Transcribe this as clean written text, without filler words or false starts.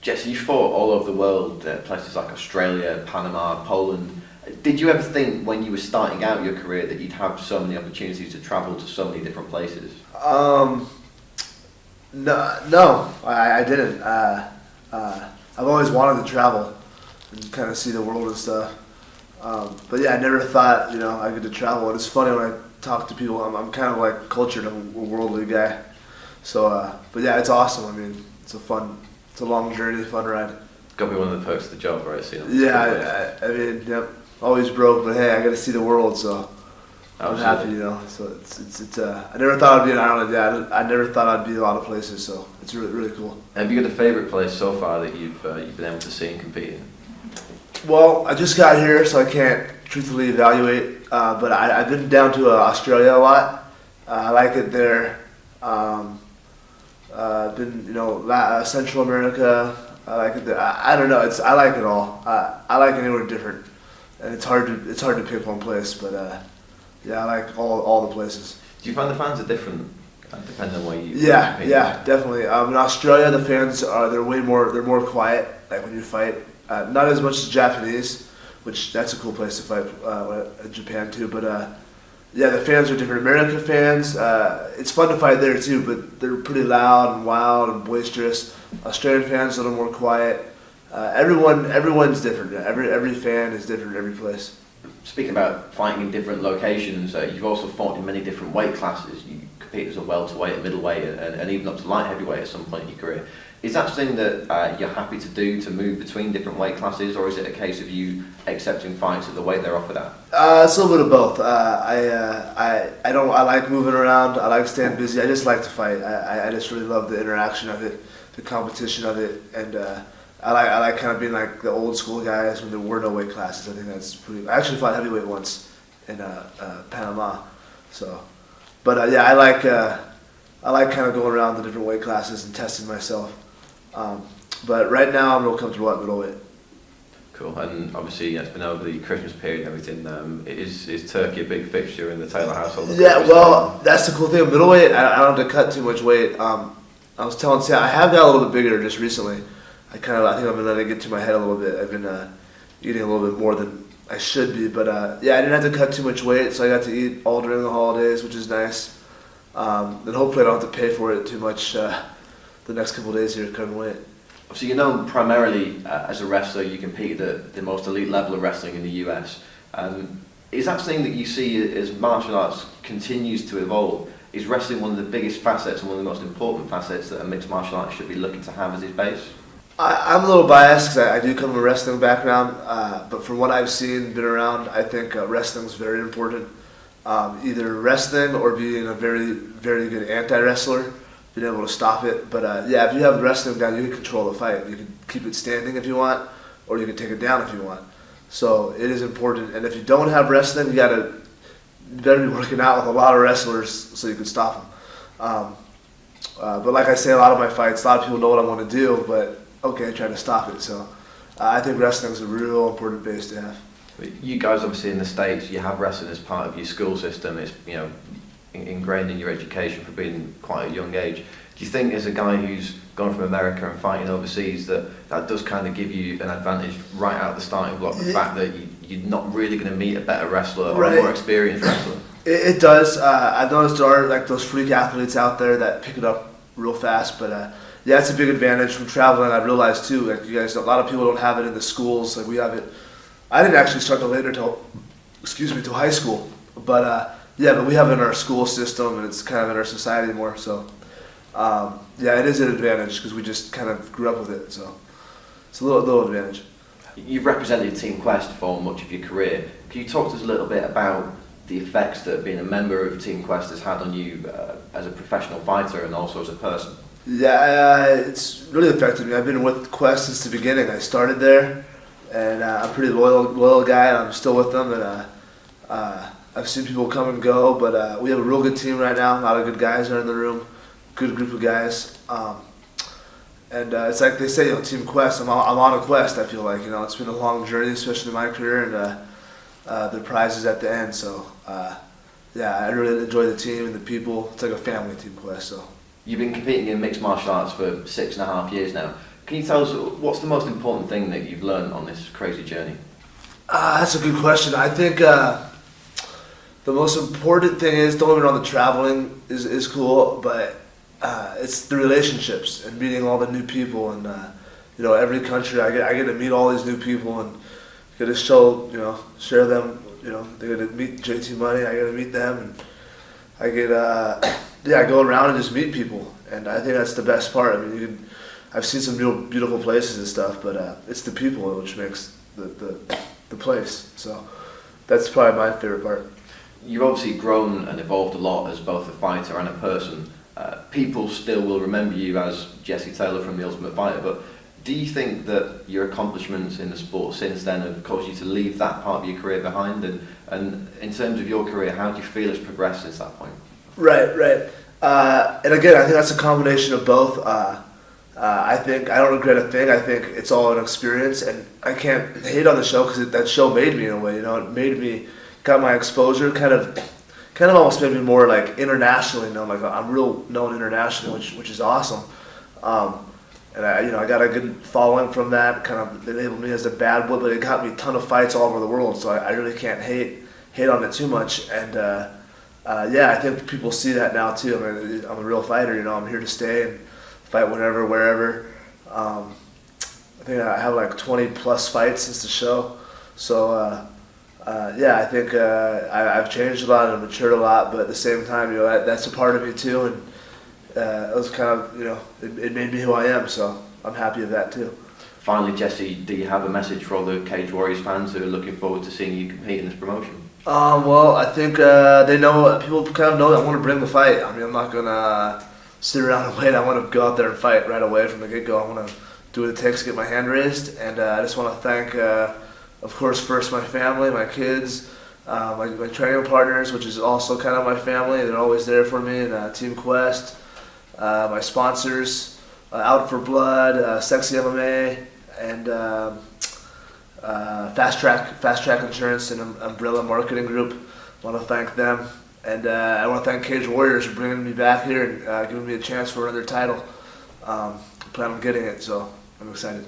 Jesse, you fought all over the world, places like Australia, Panama, Poland. Did you ever think when you were starting out your career that you'd have so many opportunities to travel to so many different places? No, I didn't. I've always wanted to travel and kind of see the world and stuff. But yeah, I never thought, I get to travel. And it's funny when I talk to people, I'm kind of like cultured, I'm a worldly guy. So, but yeah, it's awesome. I mean, it's a long journey, fun ride. Got to be one of the perks of the job, right? Yeah, I mean, yep, always broke, but hey, I got to see the world, so I'm happy, So it's I never thought I'd be in Ireland. Yeah, I never thought I'd be a lot of places, so it's really, really cool. Have you got a favourite place so far that you've been able to see and compete in? Well, I just got here, so I can't truthfully evaluate. But I've been down to Australia a lot. I like it there. Been Central America. I like it there. I don't know. I like it all. I like anywhere different, and it's hard to pick one place. But yeah, I like all the places. Do you find the fans are different depending on where you? Yeah, definitely. In Australia, the fans they're more quiet. Like when you fight, not as much as Japanese, which that's a cool place to fight. Japan too, but yeah, the fans are different. American fans, it's fun to fight there too, but they're pretty loud and wild and boisterous. Australian fans a little more quiet. Everyone's different. Every fan is different every place. Speaking about fighting in different locations, you've also fought in many different weight classes. You compete as a welterweight, a middleweight, and even up to light heavyweight at some point in your career. Is that something that you're happy to do, to move between different weight classes, or is it a case of you accepting fights at the weight they're offered at? It's a little bit of both. I like moving around. I like staying busy. I just like to fight. I just really love the interaction of it, the competition of it, and I like kind of being like the old school guys when there were no weight classes. I think that's pretty. I actually fought heavyweight once in Panama, so. But yeah, I like kind of going around the different weight classes and testing myself. But right now I'm real comfortable at middleweight. Cool, and obviously it's been over the Christmas period and everything. Is turkey a big fixture in the Taylor household? Yeah, well, that's the cool thing of middleweight. I don't have to cut too much weight. I was telling Sam, I have got a little bit bigger just recently. I think I've been letting it get to my head a little bit. I've been eating a little bit more than I should be, but yeah, I didn't have to cut too much weight, so I got to eat all during the holidays, which is nice. And hopefully I don't have to pay for it too much the next couple of days here cutting weight. So you're known primarily as a wrestler. You compete at the most elite level of wrestling in the US. Is that something that you see as martial arts continues to evolve? Is wrestling one of the biggest facets and one of the most important facets that a mixed martial arts should be looking to have as its base? I'm a little biased because I do come from a wrestling background, but from what I've seen, been around, I think wrestling is very important. Either wrestling or being a very, very good anti-wrestler, being able to stop it. But yeah, if you have wrestling down, you can control the fight. You can keep it standing if you want, or you can take it down if you want. So it is important. And if you don't have wrestling, you better be working out with a lot of wrestlers so you can stop them. But like I say, a lot of my fights, a lot of people know what I want to do, but okay, try to stop it. So I think wrestling is a real important base to have. You guys, obviously in the States, you have wrestling as part of your school system. It's ingrained in your education from being quite a young age. Do you think, as a guy who's gone from America and fighting overseas, that does kind of give you an advantage right out of the starting block? The fact that you're not really going to meet a better wrestler or a more experienced wrestler. It does. I've noticed there are like those freak athletes out there that pick it up real fast, but. Yeah, it's a big advantage from traveling. I've realized too, like you guys, a lot of people don't have it in the schools. Like we have it. I didn't actually start till high school. But yeah, but we have it in our school system, and it's kind of in our society more. So yeah, it is an advantage because we just kind of grew up with it. So it's a little advantage. You've represented Team Quest for much of your career. Can you talk to us a little bit about the effects that being a member of Team Quest has had on you as a professional fighter and also as a person? Yeah, it's really affected me. I've been with Quest since the beginning. I started there, and I'm a pretty loyal guy, and I'm still with them. And I've seen people come and go, but we have a real good team right now. A lot of good guys are in the room, good group of guys. And it's like they say, Team Quest. I'm on a quest. I feel like it's been a long journey, especially in my career, and the prize is at the end. So yeah, I really enjoy the team and the people. It's like a family, Team Quest. So. You've been competing in mixed martial arts for 6.5 years now. Can you tell us what's the most important thing that you've learned on this crazy journey? That's a good question. I think the most important thing is, don't get me wrong, the traveling is cool, but it's the relationships and meeting all the new people, and every country I get to meet all these new people and get to share them. They get to meet JT Money, I get to meet them, and I get I go around and just meet people, and I think that's the best part. I mean, I've seen some real beautiful places and stuff, but it's the people which makes the place. So that's probably my favorite part. You've obviously grown and evolved a lot as both a fighter and a person. People still will remember you as Jesse Taylor from The Ultimate Fighter, but do you think that your accomplishments in the sport since then have caused you to leave that part of your career behind? And in terms of your career, how do you feel it's progressed since that point? Right. And again, I think that's a combination of both. I think I don't regret a thing. I think it's all an experience, and I can't hate on the show because that show made me in a way. It made me, got my exposure, kind of almost made me more like internationally known. Like I'm real known internationally, which is awesome. And I got a good following from that. Kind of enabled me as a bad boy, but it got me a ton of fights all over the world. So I really can't hate on it too much. And I think people see that now too. I mean, I'm a real fighter. I'm here to stay and fight whenever, wherever. I think I have like 20 plus fights since the show. So I think I've changed a lot and matured a lot. But at the same time, that's a part of me too. And it was kind of, it made me who I am, so I'm happy with that too. Finally, Jesse, do you have a message for all the Cage Warriors fans who are looking forward to seeing you compete in this promotion? Well, I think people kind of know that I want to bring the fight. I mean, I'm not going to sit around and wait. I want to go out there and fight right away from the get-go. I want to do what it takes to get my hand raised, and I just want to thank, of course, first my family, my kids, my training partners, which is also kind of my family. They're always there for me, and Team Quest. My sponsors, Out for Blood, Sexy MMA, and Fast Track Insurance and Umbrella Marketing Group. I want to thank them, and I want to thank Cage Warriors for bringing me back here and giving me a chance for another title. I plan on getting it, so I'm excited.